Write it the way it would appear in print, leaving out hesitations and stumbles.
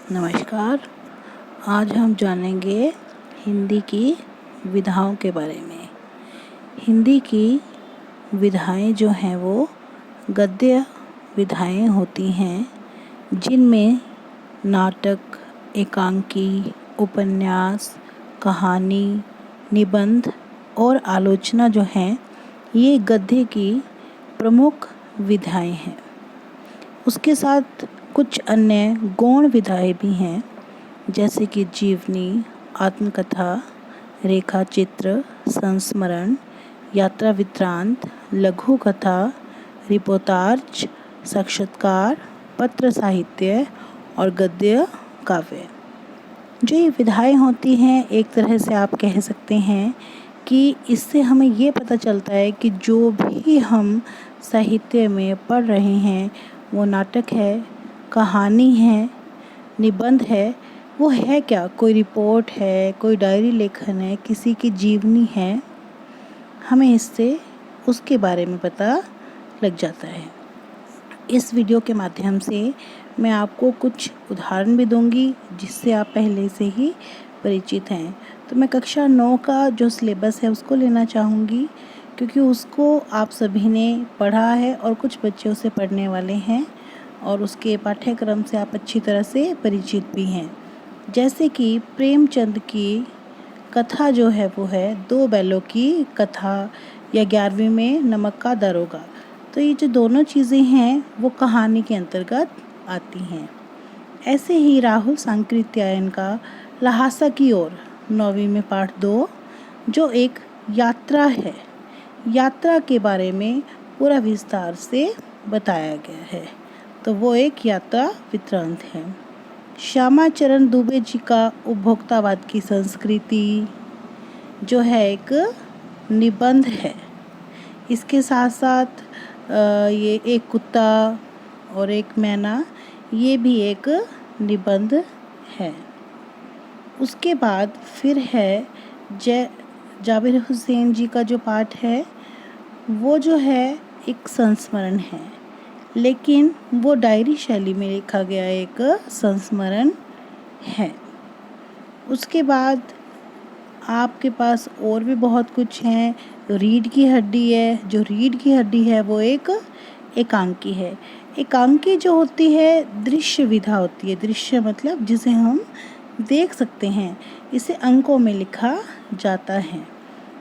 नमस्कार। आज हम जानेंगे हिंदी की विधाओं के बारे में। हिंदी की विधाएं जो हैं वो गद्य विधाएं होती हैं, जिनमें नाटक, एकांकी, उपन्यास, कहानी, निबंध और आलोचना जो हैं ये गद्य की प्रमुख विधाएं हैं। उसके साथ कुछ अन्य गौण विधाएं भी हैं, जैसे कि जीवनी, आत्मकथा, रेखा चित्र, संस्मरण, यात्रा वृत्तांत, लघु कथा, रिपोर्ताज, साक्षात्कार, पत्र साहित्य और गद्य काव्य। जो ये विधाएं होती हैं, एक तरह से आप कह सकते हैं कि इससे हमें ये पता चलता है कि जो भी हम साहित्य में पढ़ रहे हैं, वो नाटक है, कहानी है, निबंध है, वो है क्या? कोई रिपोर्ट है, कोई डायरी लेखन है, किसी की जीवनी है, हमें इससे उसके बारे में पता लग जाता है। इस वीडियो के माध्यम से मैं आपको कुछ उदाहरण भी दूंगी, जिससे आप पहले से ही परिचित हैं। तो मैं कक्षा 9 का जो सिलेबस है उसको लेना चाहूँगी, क्योंकि उसको आप सभी ने पढ़ा है और कुछ बच्चे उसे पढ़ने वाले हैं और उसके पाठ्यक्रम से आप अच्छी तरह से परिचित भी हैं। जैसे कि प्रेमचंद की कथा जो है वो है दो बैलों की कथा, या 11वीं में नमक का दरोगा। तो ये जो दोनों चीज़ें हैं वो कहानी के अंतर्गत आती हैं। ऐसे ही राहुल सांकृत्यायन का ल्हासा की ओर 9वीं में पाठ 2, जो एक यात्रा है, यात्रा के बारे में पूरा विस्तार से बताया गया है, तो वो एक यात्रा वृत्तांत है। श्यामा चरण दुबे जी का उपभोक्तावाद की संस्कृति जो है एक निबंध है। इसके साथ साथ ये एक कुत्ता और एक मैना, ये भी एक निबंध है। उसके बाद फिर है जाबिर हुसैन जी का जो पाठ है वो जो है एक संस्मरण है, लेकिन वो डायरी शैली में लिखा गया एक संस्मरण है। उसके बाद आपके पास और भी बहुत कुछ है। रीढ़ की हड्डी है, जो रीढ़ की हड्डी है वो एक एकांकी है। एकांकी जो होती है दृश्य विधा होती है। दृश्य मतलब जिसे हम देख सकते हैं, इसे अंकों में लिखा जाता है।